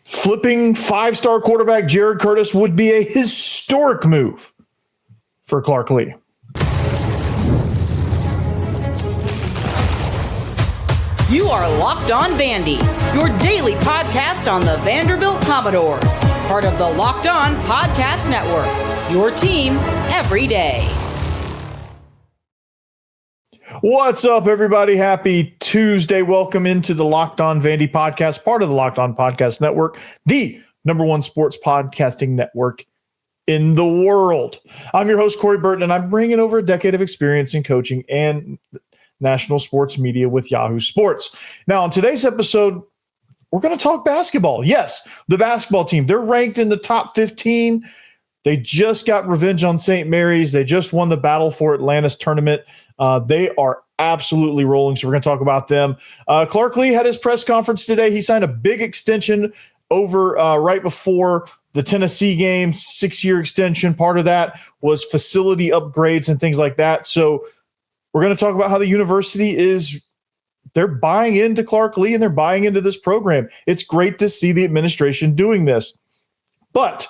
Flipping five-star quarterback Jared Curtis would be a historic move for Clark Lea. You are Locked On Vandy, your daily podcast on the Vanderbilt Commodores, part of the Locked On Podcast Network, your team every day. What's up, everybody? Happy Tuesday. Welcome into the Locked On Vandy podcast, part of the Locked On Podcast Network, the number one sports podcasting network in the world. I'm your host, Corey Burton, and I'm bringing over a decade of experience in coaching and national sports media with Yahoo Sports. Now, on today's episode, we're going to talk basketball. Yes, the basketball team. They're ranked in the top 15. They just got revenge on St. Mary's. They just won the Battle for Atlantis tournament. They are absolutely rolling, so we're going to talk about them. Clark Lea had his press conference today. He signed a big extension over right before the Tennessee game, 6-year extension. Part of that was facility upgrades and things like that. So we're going to talk about how the university they're buying into Clark Lea and they're buying into this program. It's great to see the administration doing this. But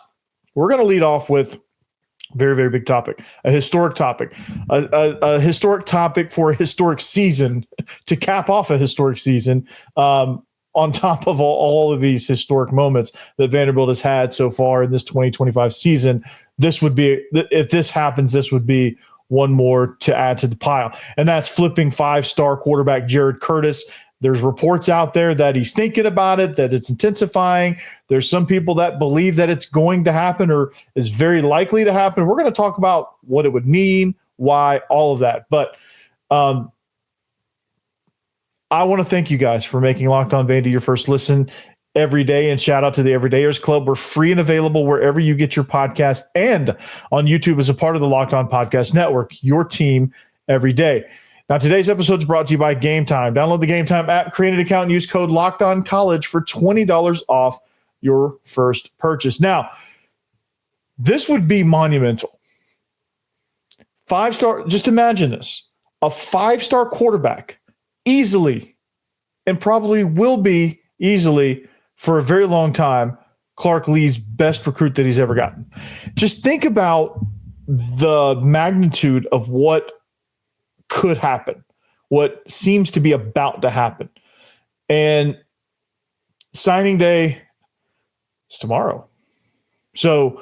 we're going to lead off with a very, very big topic, a historic topic, a historic topic for a historic season to cap off a historic season on top of all of these historic moments that Vanderbilt has had so far in this 2025 season. This would be, if this happens, this would be one more to add to the pile. And that's flipping five-star quarterback Jared Curtis. There's reports out there that he's thinking about it, that it's intensifying. There's some people that believe that it's going to happen or is very likely to happen. We're going to talk about what it would mean, why, all of that. But I want to thank you guys for making Locked On Vandy your first listen every day, and shout out to the Everydayers Club. We're free and available wherever you get your podcast and on YouTube as a part of the Locked On Podcast Network, your team every day. Now, today's episode is brought to you by Game Time. Download the Game Time app, create an account, and use code LOCKEDONCollege for $20 off your first purchase. Now, this would be monumental. Five-star, just imagine this. A five-star quarterback easily, and probably will be easily for a very long time, Clark Lea's best recruit that he's ever gotten. Just think about the magnitude of what could happen, what seems to be about to happen. And signing day is tomorrow. So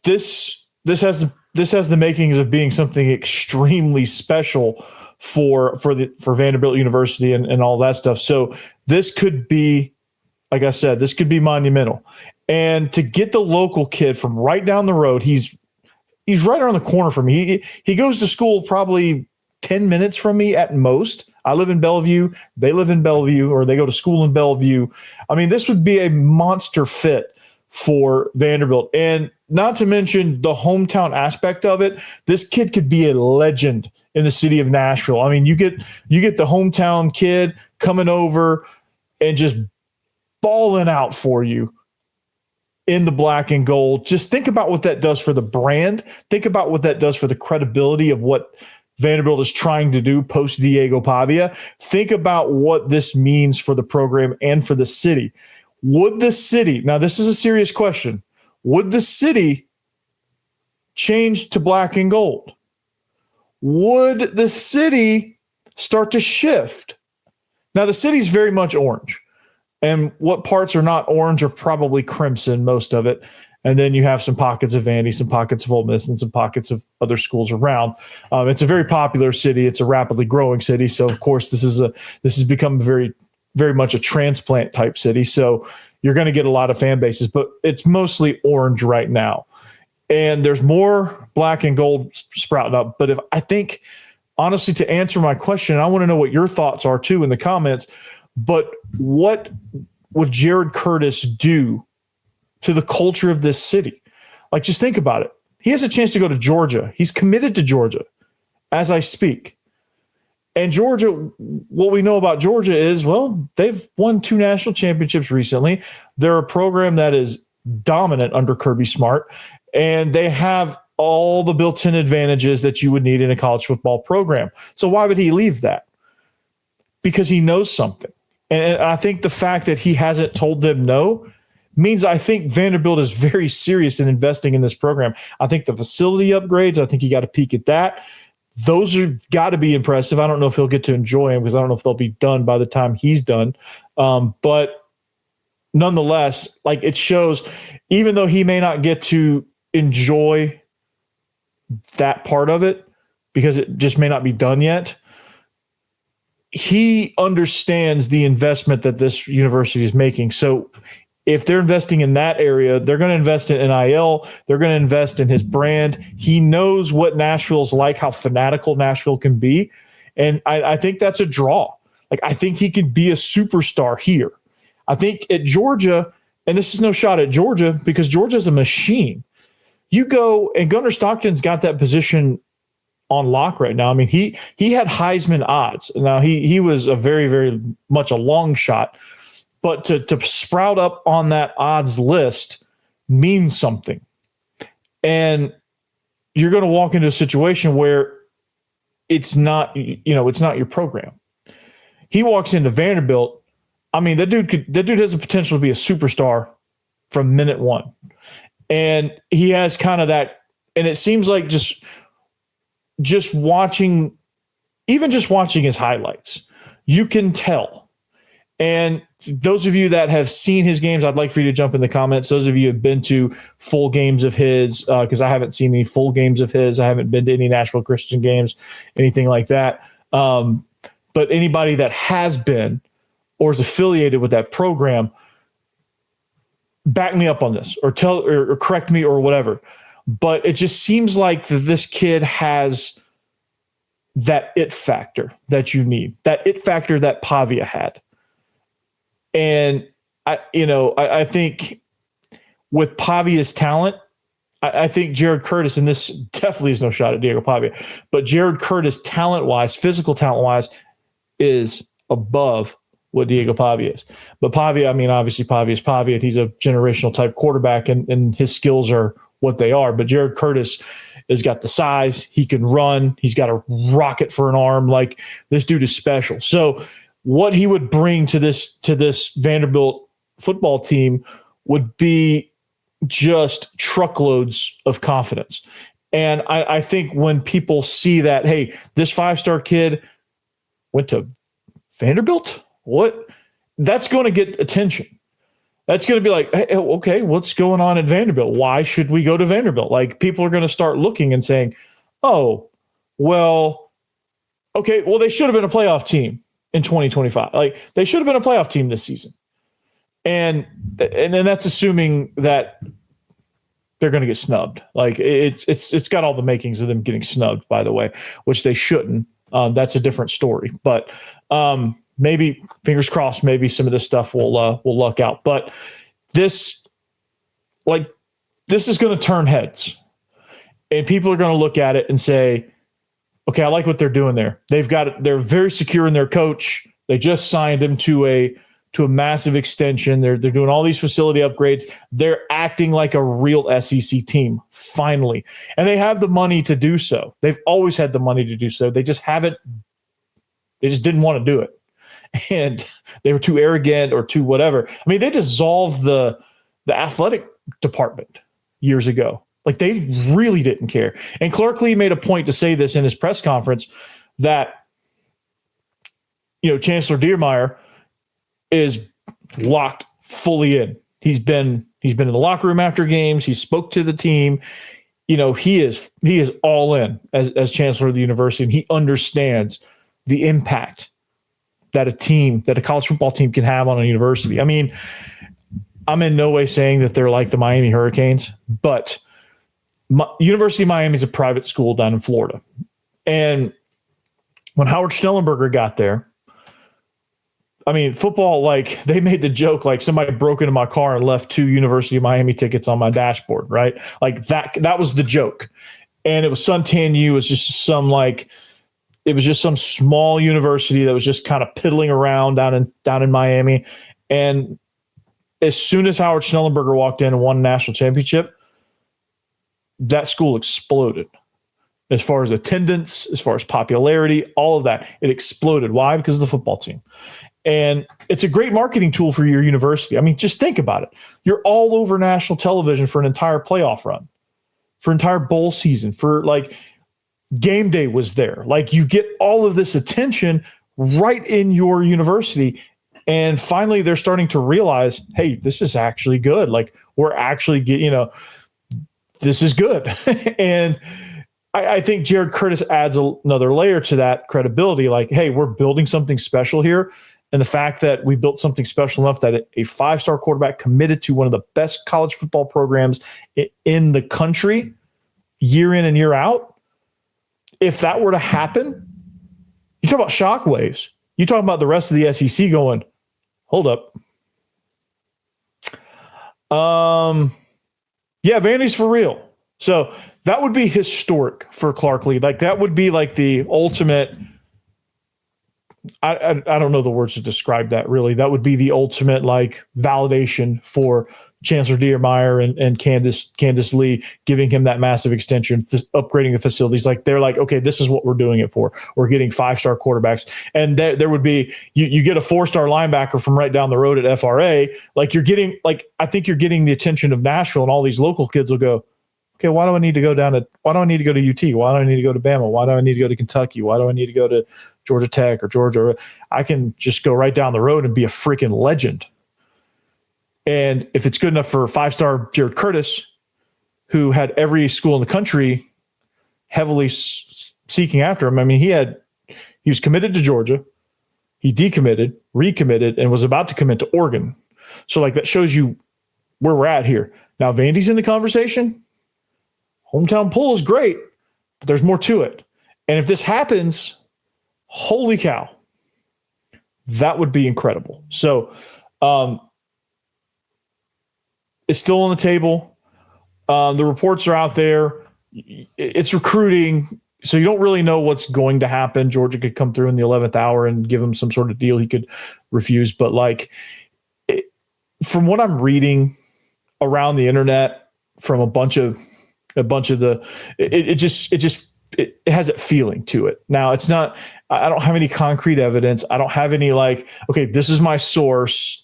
this has the makings of being something extremely special for Vanderbilt University and all that stuff. So this could be, like I said, this could be monumental. And to get the local kid from right down the road, he's right around the corner from me. He goes to school probably 10 minutes from me at most. I live in Bellevue. They live in Bellevue, or they go to school in Bellevue. I mean, this would be a monster fit for Vanderbilt. And not to mention the hometown aspect of it. This kid could be a legend in the city of Nashville. I mean, you get the hometown kid coming over and just balling out for you in the black and gold. Just think about what that does for the brand. Think about what that does for the credibility of what Vanderbilt is trying to do post Diego Pavia. Think about what this means for the program and for the city. Would the city, now this is a serious question, would the city change to black and gold? Would the city start to shift? Now the city's very much orange. And what parts are not orange are probably crimson, most of it. And then you have some pockets of Vandy, some pockets of Ole Miss, and some pockets of other schools around. It's a very popular city. It's a rapidly growing city. So, of course, this has become very, very much a transplant type city. So you're going to get a lot of fan bases, but it's mostly orange right now. And there's more black and gold sprouting up. But honestly, to answer my question, I want to know what your thoughts are too in the comments. But what would Jared Curtis do to the culture of this city? Like, just think about it. He has a chance to go to Georgia. He's committed to Georgia as I speak. And Georgia, what we know about Georgia is, well, they've won 2 national championships recently. They're a program that is dominant under Kirby Smart, and they have all the built-in advantages that you would need in a college football program. So why would he leave that? Because he knows something. And I think the fact that he hasn't told them no means I think Vanderbilt is very serious in investing in this program. I think the facility upgrades, I think you got to peek at that. Those are got to be impressive. I don't know if he'll get to enjoy them because I don't know if they'll be done by the time he's done. But nonetheless, like it shows, even though he may not get to enjoy that part of it because it just may not be done yet, he understands the investment that this university is making. So if they're investing in that area, they're going to invest in NIL. They're going to invest in his brand. He knows what Nashville's like, how fanatical Nashville can be. And I think that's a draw. Like, I think he can be a superstar here. I think at Georgia, and this is no shot at Georgia because Georgia's a machine. You go, and Gunnar Stockton's got that position on lock right now. I mean, he had Heisman odds. Now, he was a very, very much a long shot. But to sprout up on that odds list means something. And you're going to walk into a situation where it's not your program. He walks into Vanderbilt. I mean, that dude has the potential to be a superstar from minute one. And he has kind of that, and it seems like just watching his highlights, you can tell. And those of you that have seen his games, I'd like for you to jump in the comments. Those of you who have been to full games of his, because I haven't seen any full games of his. I haven't been to any Nashville Christian games, anything like that. But anybody that has been or is affiliated with that program, back me up on this or correct me or whatever. But it just seems like this kid has that it factor that you need, that it factor that Pavia had. And I think with Pavia's talent, I think Jared Curtis, and this definitely is no shot at Diego Pavia, but Jared Curtis talent-wise, physical talent-wise, is above what Diego Pavia is. But Pavia, I mean, obviously Pavia is Pavia. He's a generational type quarterback, and his skills are what they are. But Jared Curtis has got the size. He can run. He's got a rocket for an arm. Like, this dude is special. So what he would bring to this Vanderbilt football team would be just truckloads of confidence. And I think when people see that, hey, this 5-star kid went to Vanderbilt, that's going to get attention. That's going to be like, hey, okay, what's going on at Vanderbilt? Why should we go to Vanderbilt? Like, people are going to start looking and saying, oh, well, okay, well, they should have been a playoff team in 2025. Like, they should have been a playoff team this season. And then that's assuming that they're going to get snubbed. Like, it's got all the makings of them getting snubbed, by the way, which they shouldn't. That's a different story. But maybe, fingers crossed, maybe some of this stuff will luck out. But this is going to turn heads. And people are going to look at it and say, okay, I like what they're doing there. They're very secure in their coach. They just signed him to a massive extension. They're doing all these facility upgrades. They're acting like a real SEC team, finally. And they have the money to do so. They've always had the money to do so. They just didn't want to do it. And they were too arrogant or too whatever. I mean, they dissolved the athletic department years ago. Like, they really didn't care. And Clark Lea made a point to say this in his press conference that, Chancellor Diermeyer is locked fully in. He's been in the locker room after games. He spoke to the team. He is all in as chancellor of the university, and he understands the impact that a college football team can have on a university. I mean, I'm in no way saying that they're like the Miami Hurricanes, but University of Miami is a private school down in Florida. And when Howard Schnellenberger got there, I mean, football, like, they made the joke, like, somebody broke into my car and left 2 University of Miami tickets on my dashboard, right? Like, that was the joke. And it was Suntan U. It was just some small university that was just kind of piddling around down in Miami. And as soon as Howard Schnellenberger walked in and won a national championship, that school exploded. As far as attendance, as far as popularity, all of that, it exploded. Why? Because of the football team. And it's a great marketing tool for your university. I mean, just think about it. You're all over national television for an entire playoff run, for entire bowl season, for like game day was there. Like you get all of this attention right in your university. And finally, they're starting to realize, hey, this is actually good. Like we're actually this is good. And I think Jared Curtis adds another layer to that credibility. Like, hey, we're building something special here. And the fact that we built something special enough that a 5-star quarterback committed to one of the best college football programs in the country year in and year out, if that were to happen, you talk about shockwaves. You talk about the rest of the SEC going, hold up. Yeah, Vandy's for real. So that would be historic for Clark Lea. Like that would be like the ultimate. I don't know the words to describe that really. That would be the ultimate like validation for Chancellor Diermeyer and Candace Lee, giving him that massive extension, upgrading the facilities. Like they're like, okay, this is what we're doing it for. We're getting 5-star quarterbacks, and there would be you get a 4-star linebacker from right down the road at FRA. Like you're getting I think you're getting the attention of Nashville, and all these local kids will go, okay, why do I need to go to UT? Why do I need to go to Bama? Why do I need to go to Kentucky? Why do I need to go to Georgia Tech or Georgia? I can just go right down the road and be a freaking legend. And if it's good enough for 5-star Jared Curtis, who had every school in the country heavily seeking after him. I mean, he was committed to Georgia. He decommitted, recommitted, and was about to commit to Oregon. So like that shows you where we're at here. Now Vandy's in the conversation. Hometown pull is great, but there's more to it. And if this happens, holy cow, that would be incredible. So it's still on the table. The reports are out there. It's recruiting, so you don't really know what's going to happen. Georgia could come through in the 11th hour and give him some sort of deal he could refuse. But from what I'm reading around the internet, from a bunch of the, it has a feeling to it. Now it's not. I don't have any concrete evidence. I don't have any okay, this is my source.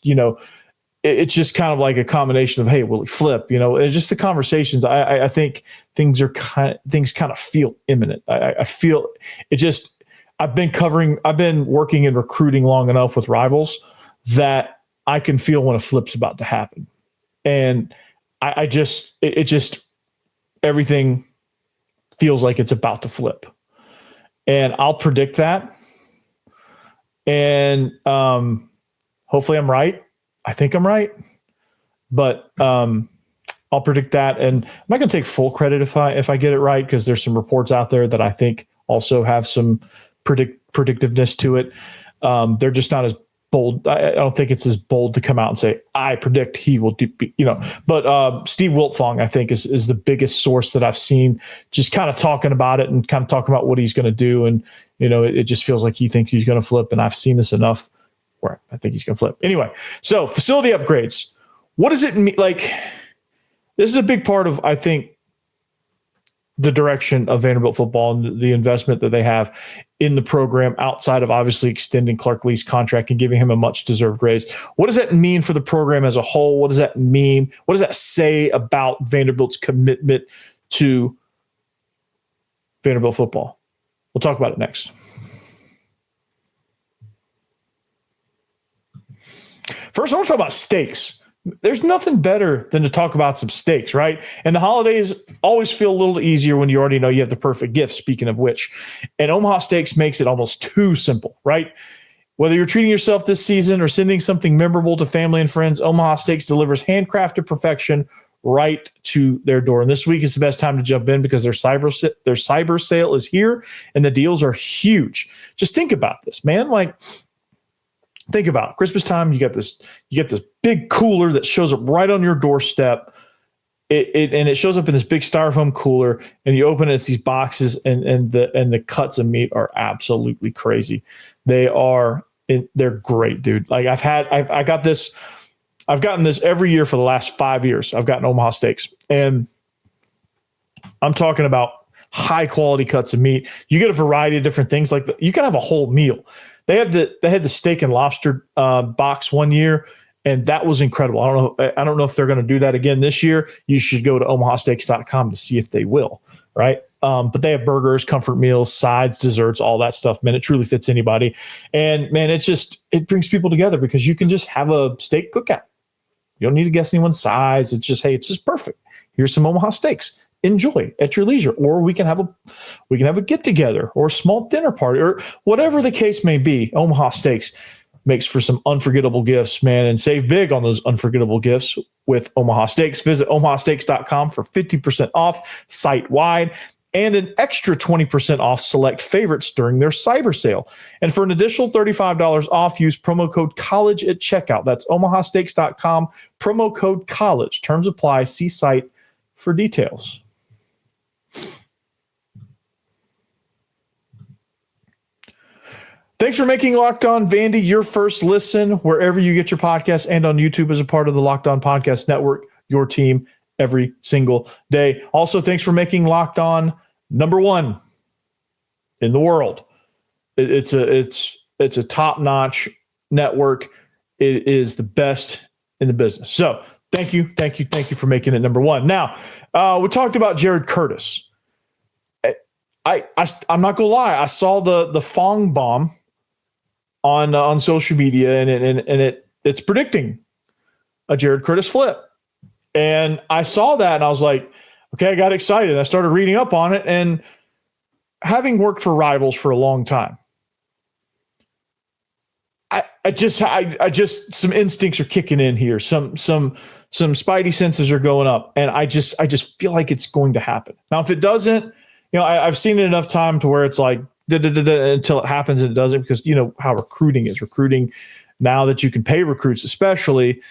It's just kind of like a combination of, hey, will he flip? It's just the conversations. I think things kind of feel imminent. I feel it just, I've been working in recruiting long enough with rivals that I can feel when a flip's about to happen. And everything feels like it's about to flip. And I'll predict that. And hopefully I'm right. I think I'm right, but I'll predict that, and I'm not going to take full credit if I get it right, because there's some reports out there that I think also have some predictiveness to it. They're just not as bold. I don't think it's as bold to come out and say I predict he will do. But Steve Wiltfong, I think, is the biggest source that I've seen, just kind of talking about it and kind of talking about what he's going to do, and it just feels like he thinks he's going to flip, and I've seen this enough where I think he's going to flip. Anyway, so facility upgrades. What does it mean? Like, this is a big part of, I think, the direction of Vanderbilt football and the investment that they have in the program, outside of obviously extending Clark Lea's contract and giving him a much-deserved raise. What does that mean for the program as a whole? What does that mean? What does that say about Vanderbilt's commitment to Vanderbilt football? We'll talk about it next. First, I want to talk about steaks. There's nothing better than to talk about some steaks, right? And the holidays always feel a little easier when you already know you have the perfect gift, speaking of which. And Omaha Steaks makes it almost too simple, right? Whether you're treating yourself this season or sending something memorable to family and friends, Omaha Steaks delivers handcrafted perfection right to their door. And this week is the best time to jump in because their cyber sale is here and the deals are huge. Just think about this, man. Think about it. Christmas time, you get this big cooler that shows up right on your doorstep. It shows up in this big styrofoam cooler, and you open it, it's these boxes, and the cuts of meat are absolutely crazy. They're great, dude. Like I've gotten this every year for the last 5 years. I've gotten Omaha Steaks, and I'm talking about high quality cuts of meat. You get a variety of different things. You can have a whole meal. They had the steak and lobster box one year, and that was incredible. I don't know if they're going to do that again this year. You should go to omahasteaks.com to see if they will, right? But they have burgers, comfort meals, sides, desserts, all that stuff. Man, it truly fits anybody. And man, it brings people together because you can just have a steak cookout. You don't need to guess anyone's size. It's just, hey, it's just perfect. Here's some Omaha Steaks. Enjoy at your leisure. Or we can have a get together or a small dinner party or whatever the case may be. Omaha Steaks makes for some unforgettable gifts, man, and save big on those unforgettable gifts with Omaha Steaks. Visit omahasteaks.com for 50% off site-wide and an extra 20% off select favorites during their cyber sale. And for an additional $35 off, use promo code COLLEGE at checkout. That's omahasteaks.com, promo code COLLEGE. Terms apply. See site for details. Thanks for making Locked On Vandy your first listen wherever you get your podcasts and on YouTube as a part of the Locked On Podcast Network, your team every single day. Also, thanks for making Locked On number one in the world. It's a top-notch network. It is the best in the business. So thank you for making it number one. Now, we talked about Jared Curtis. I'm not gonna lie. I saw the Fong bomb on social media, and it's predicting a Jared Curtis flip. And I saw that, and I was like, okay, I got excited. I started reading up on it, and having worked for rivals for a long time, I just some instincts are kicking in here. Some spidey senses are going up, and I just feel like it's going to happen. Now, if it doesn't, I've seen it enough time to where it's like until it happens and it doesn't, because you know how recruiting is. Recruiting now that you can pay recruits, especially,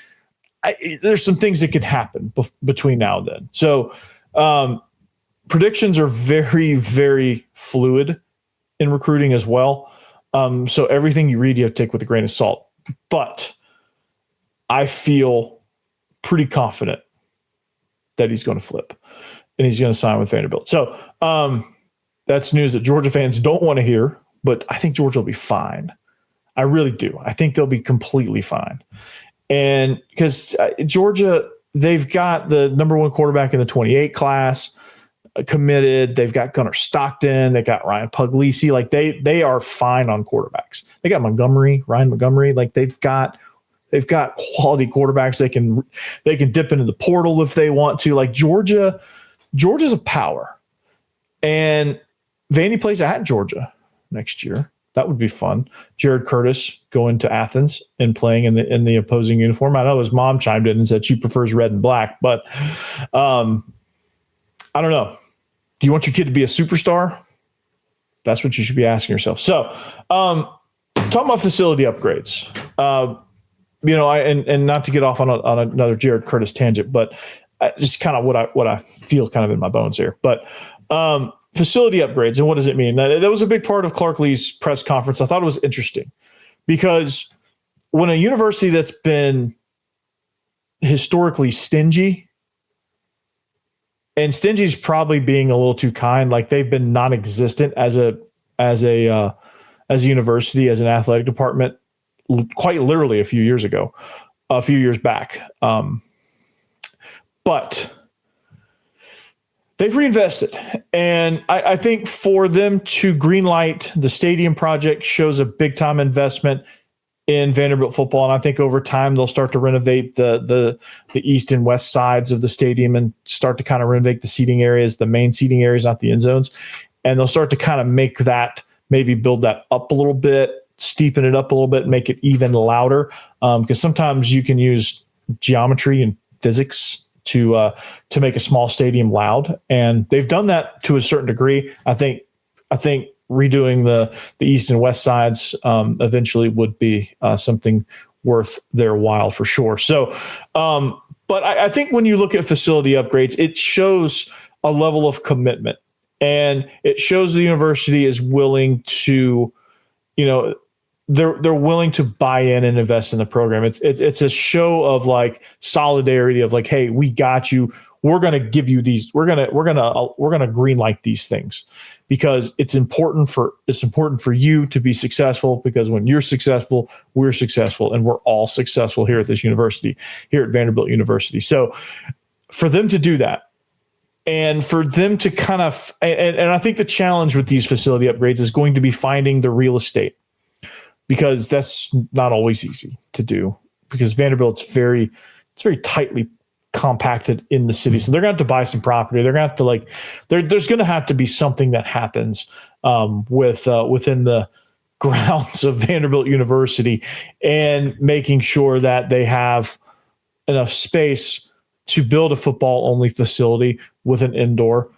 there's some things that could happen between now and then. So predictions are very, very fluid in recruiting as well. So everything you read, you have to take with a grain of salt. But I feel pretty confident that he's going to flip and he's going to sign with Vanderbilt. So that's news that Georgia fans don't want to hear, but I think Georgia will be fine. I really do. I think they'll be completely fine. And because Georgia, they've got the number one quarterback in the 28 class committed. They've got Gunnar Stockton. They got Ryan Puglisi. Like they are fine on quarterbacks. They got Ryan Montgomery. Like they've got quality quarterbacks. They can dip into the portal if they want to. Like Georgia's a power, and Vandy plays at Georgia next year. That would be fun. Jared Curtis going to Athens and playing in the opposing uniform. I know his mom chimed in and said she prefers red and black, but I don't know. Do you want your kid to be a superstar? That's what you should be asking yourself. So, talking about facility upgrades, and not to get off on another Jared Curtis tangent, but just kind of what I feel kind of in my bones here. But facility upgrades, and what does it mean? Now, that was a big part of Clark Lea's press conference. I thought it was interesting because when a university that's been historically stingy, and stingy is probably being a little too kind, like they've been non-existent as a university, as an athletic department, quite literally a few years back. But they've reinvested. And I think for them to greenlight the stadium project shows a big time investment in Vanderbilt football. And I think over time they'll start to renovate the east and west sides of the stadium and start to kind of renovate the seating areas, the main seating areas, not the end zones. And they'll start to kind of make that, maybe build that up a little bit, steepen it up a little bit, make it even louder. Because sometimes you can use geometry and physics to make a small stadium loud. And they've done that to a certain degree. I think redoing the east and west sides eventually would be something worth their while for sure. So, but I think when you look at facility upgrades, it shows a level of commitment, and it shows the university is willing to, they're willing to buy in and invest in the program. It's a show of like solidarity of like, hey, we got you. we're going to give you these. We're going to green light these things because it's important for you to be successful, because when you're successful, we're successful, and we're all successful here at this university, here at Vanderbilt University. So for them to do that, and for them to kind of, and I think the challenge with these facility upgrades is going to be finding the real estate, because that's not always easy to do, because Vanderbilt's very tightly compacted in the city. So they're going to have to buy some property. They're going to have to there's going to have to be something that happens within the grounds of Vanderbilt University, and making sure that they have enough space to build a football only facility with an indoor.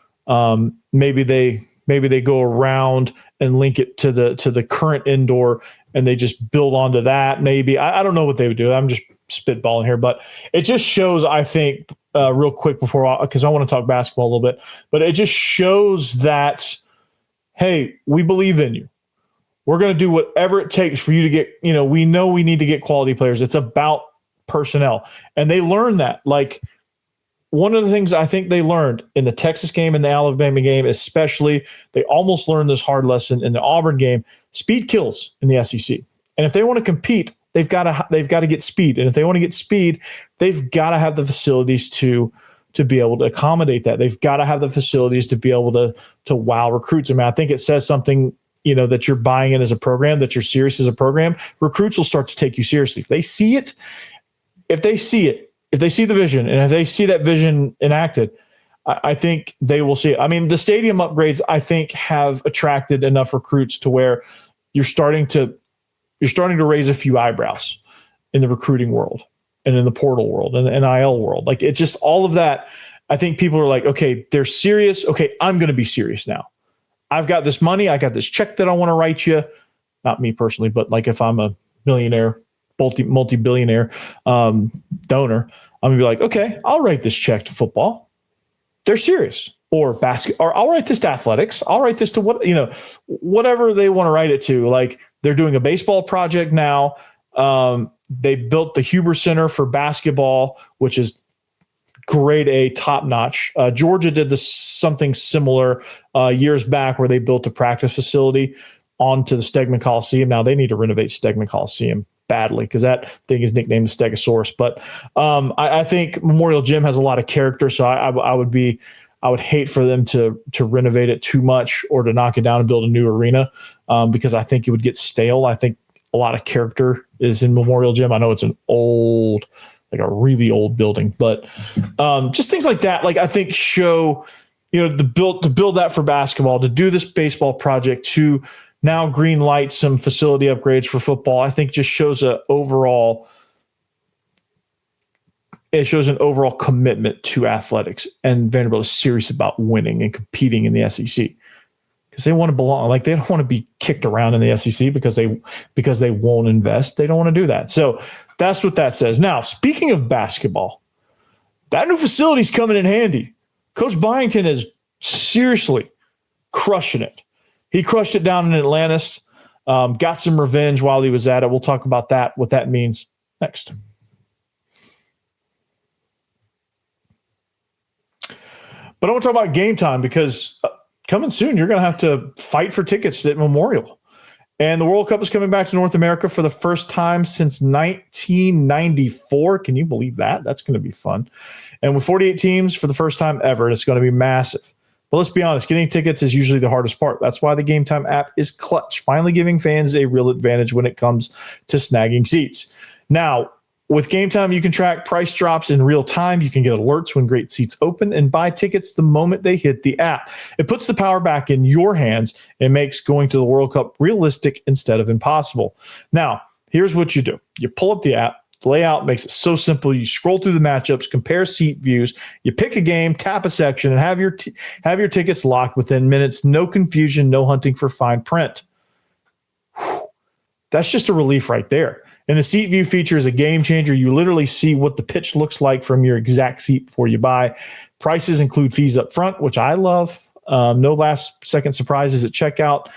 Maybe they go around and link it to the current indoor, and they just build onto that. Maybe I don't know what they would do. I'm just spitballing here, but it just shows, I think, real quick because I want to talk basketball a little bit, but it just shows that, hey, we believe in you. We're going to do whatever it takes for you to get, we know we need to get quality players. It's about personnel. And they learned that. Like, one of the things I think they learned in the Texas game and the Alabama game, especially, they almost learned this hard lesson in the Auburn game. Speed kills in the SEC. And if they want to compete, they've got to get speed. And if they want to get speed, they've got to have the facilities to be able to accommodate that. They've got to have the facilities to be able to wow recruits. I mean, I think it says something, that you're buying in as a program, that you're serious as a program. Recruits will start to take you seriously. If they see the vision, and if they see that vision enacted, I think they will see it. I mean, the stadium upgrades, I think, have attracted enough recruits to where you're starting to raise a few eyebrows in the recruiting world and in the portal world and the NIL world. Like, it's just all of that. I think people are like, okay, they're serious. Okay, I'm going to be serious now. I've got this money. I got this check that I want to write you. Not me personally, but like if I'm a millionaire, multi-billionaire donor, I'm gonna be like, okay, I'll write this check to football. They're serious. Or basketball, or I'll write this to athletics. I'll write this to whatever they want to write it to. Like, they're doing a baseball project now. They built the Huber Center for basketball, which is grade A, top notch. Georgia did something similar years back, where they built a practice facility onto the Stegman Coliseum. Now they need to renovate Stegman Coliseum badly, because that thing is nicknamed the Stegosaurus. But I think Memorial Gym has a lot of character, so I would hate for them to renovate it too much or to knock it down and build a new arena, because I think it would get stale. I think a lot of character is in Memorial Gym. I know it's a really old building, but just things like that, like, I think show, to build that for basketball, to do this baseball project, to now green light some facility upgrades for football, I think just shows an overall commitment to athletics. And Vanderbilt is serious about winning and competing in the SEC, because they want to belong. Like, they don't want to be kicked around in the SEC because they won't invest. They don't want to do that. So that's what that says. Now, speaking of basketball, that new facility is coming in handy. Coach Byington is seriously crushing it. He crushed it down in Atlantis, got some revenge while he was at it. We'll talk about that, what that means next. But I want to talk about game time, because coming soon, you're going to have to fight for tickets at Memorial. And the World Cup is coming back to North America for the first time since 1994. Can you believe that? That's going to be fun. And with 48 teams for the first time ever, it's going to be massive. But let's be honest, getting tickets is usually the hardest part. That's why the Game Time app is clutch, finally giving fans a real advantage when it comes to snagging seats. Now, with Game Time, you can track price drops in real time. You can get alerts when great seats open and buy tickets the moment they hit the app. It puts the power back in your hands and makes going to the World Cup realistic instead of impossible. Now, here's what you do. You pull up the app. The layout makes it so simple. You scroll through the matchups, compare seat views. You pick a game, tap a section, and have your tickets locked within minutes. No confusion, no hunting for fine print. Whew. That's just a relief right there. And the seat view feature is a game changer. You literally see what the pitch looks like from your exact seat before you buy. Prices include fees up front, which I love. No last second surprises at checkout.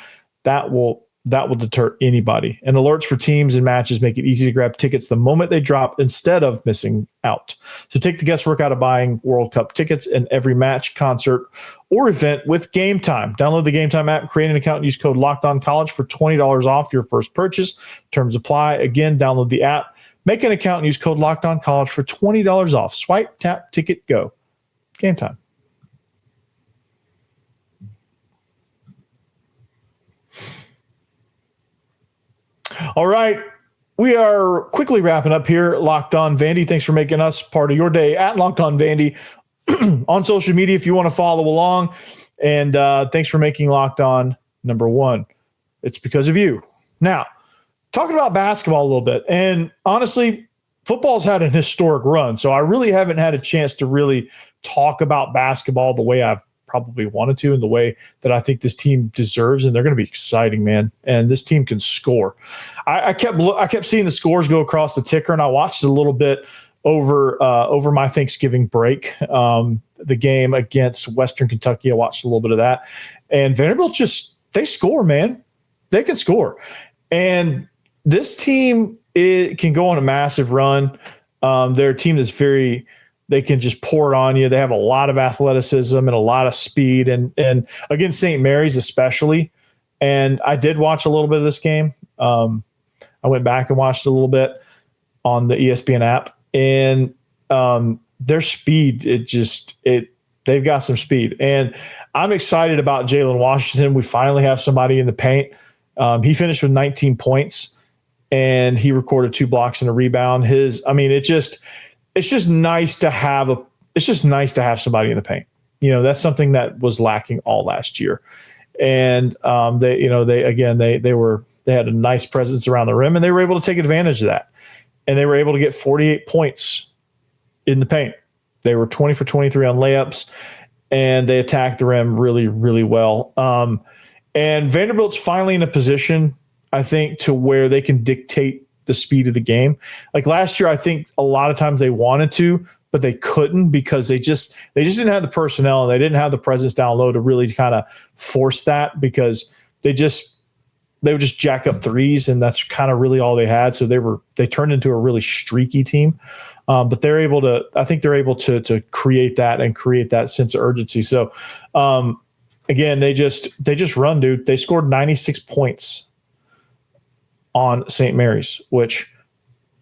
That will that will deter anybody. And alerts for teams and matches make it easy to grab tickets the moment they drop instead of missing out. So take the guesswork out of buying World Cup tickets in every match, concert, or event with Game Time. Download the Game Time app, create an account, and use code LOCKEDONCollege for $20 off your first purchase. Terms apply. Again, download the app, make an account, and use code LOCKEDONCollege for $20 off. Swipe, tap, ticket, go. Game Time. All right. We are quickly wrapping up here. Locked On Vandy. Thanks for making us part of your day at Locked On Vandy on social media if you want to follow along. And thanks for making Locked On number one. It's because of you. Now, talking about basketball a little bit. And honestly, football's had an historic run. So I really haven't had a chance to really talk about basketball the way I've probably wanted to, and the way that I think this team deserves, and they're going to be exciting, man. And this team can score. I kept seeing the scores go across the ticker, and I watched it a little bit over my Thanksgiving break. The game against Western Kentucky, I watched a little bit of that, and Vanderbilt they score, man. They can score, and this team can go on a massive run. They're a team that's they can just pour it on you. They have a lot of athleticism and a lot of speed, and against St. Mary's especially. And I did watch a little bit of this game. I went back and watched a little bit on the ESPN app, and their speed, they've got some speed. And I'm excited about Jalen Washington. We finally have somebody in the paint. He finished with 19 points, and he recorded 2 blocks and a rebound. It's just nice to have somebody in the paint. That's something that was lacking all last year. And they had a nice presence around the rim, and they were able to take advantage of that. And they were able to get 48 points in the paint. They were 20 for 23 on layups, and they attacked the rim really, really well. And Vanderbilt's finally in a position, I think, to where they can dictate the speed of the game. Like last year, I think a lot of times they wanted to, but they couldn't because they just didn't have the personnel, and they didn't have the presence down low to really kind of force that, because they would just jack up threes, and that's kind of really all they had. So they turned into a really streaky team. But they're able to create that and create that sense of urgency. So again, they just run, dude. They scored 96 points on St. Mary's, which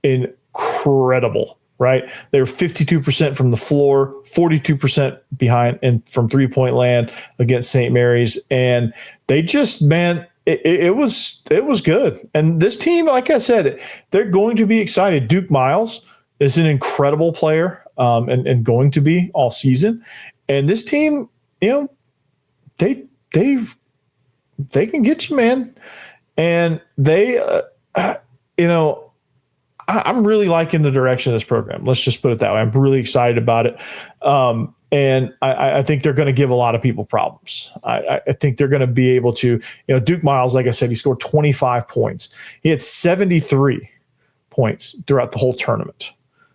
incredible, right? They were 52% from the floor, 42% behind and from 3-point land against St. Mary's. And they just, man, it was good. And this team, like I said, they're going to be excited. Duke Miles is an incredible player, and going to be all season. And this team, they can get you, man. And I'm really liking the direction of this program. Let's just put it that way. I'm really excited about it. And I think they're going to give a lot of people problems. I think they're going to be able to, Duke Miles, like I said, he scored 25 points. He had 73 points throughout the whole tournament.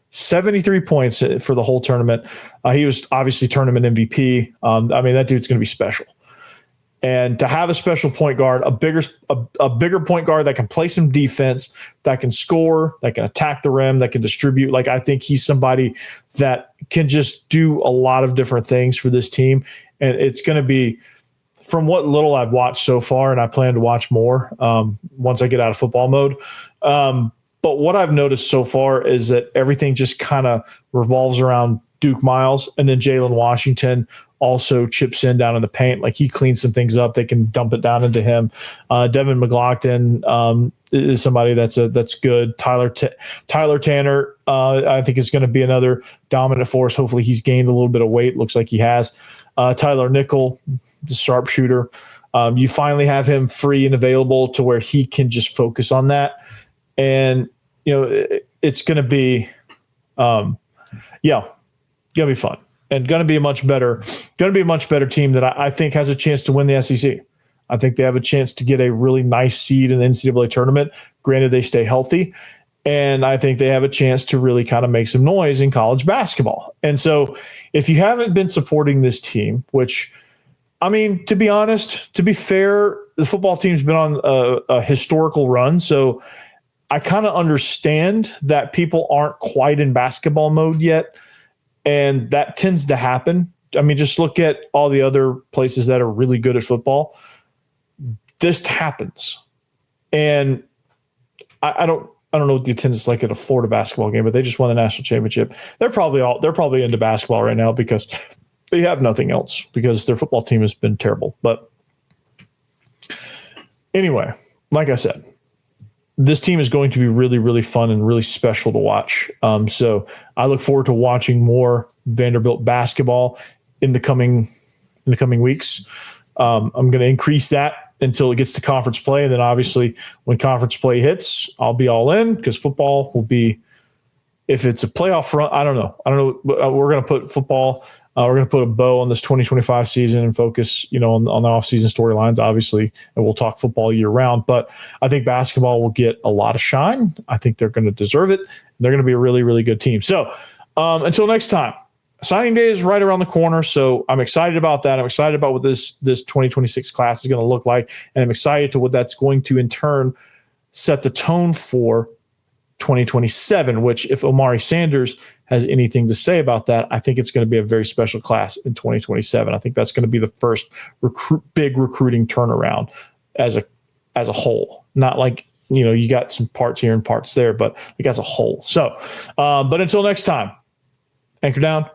73 points for the whole tournament. He was obviously tournament MVP. That dude's going to be special. And to have a special point guard, a bigger point guard that can play some defense, that can score, that can attack the rim, that can distribute. Like, I think he's somebody that can just do a lot of different things for this team. And it's going to be, from what little I've watched so far, and I plan to watch more once I get out of football mode. But what I've noticed so far is that everything just kind of revolves around Duke Miles, and then Jalen Washington also chips in down in the paint. Like, he cleans some things up. They can dump it down into him. Devin McLaughlin is somebody that's good. Tyler Tanner, I think, is going to be another dominant force. Hopefully he's gained a little bit of weight. Looks like he has. Tyler Nickel, the sharpshooter. You finally have him free and available to where he can just focus on that. And, it's going to be, going to be fun. And going to be a much better team that I think has a chance to win the SEC. I think they have a chance to get a really nice seed in the NCAA tournament. Granted, they stay healthy. And I think they have a chance to really kind of make some noise in college basketball. And so if you haven't been supporting this team, which I mean, to be honest, to be fair, the football team's been on a historical run. So I kind of understand that people aren't quite in basketball mode yet. And that tends to happen. I mean, just look at all the other places that are really good at football. This happens. And I don't know what the attendance is like at a Florida basketball game, but they just won the national championship. They're probably into basketball right now because they have nothing else, because their football team has been terrible. But anyway, like I said, this team is going to be really, really fun and really special to watch. So I look forward to watching more Vanderbilt basketball in the coming weeks. I'm going to increase that until it gets to conference play. And then obviously when conference play hits, I'll be all in, because football will be, if it's a playoff run, I don't know. We're going to put football, we're going to put a bow on this 2025 season and focus, on the offseason storylines, obviously, and we'll talk football year round. But I think basketball will get a lot of shine. I think they're going to deserve it. They're going to be a really, really good team. So until next time, signing day is right around the corner. So I'm excited about that. I'm excited about what this 2026 class is going to look like. And I'm excited to what that's going to in turn set the tone for 2027, which, if Omari Sanders has anything to say about that, I think it's going to be a very special class in 2027. I think that's going to be the first big recruiting turnaround as a whole. Not like, you got some parts here and parts there, but like as a whole. So, but until next time, anchor down,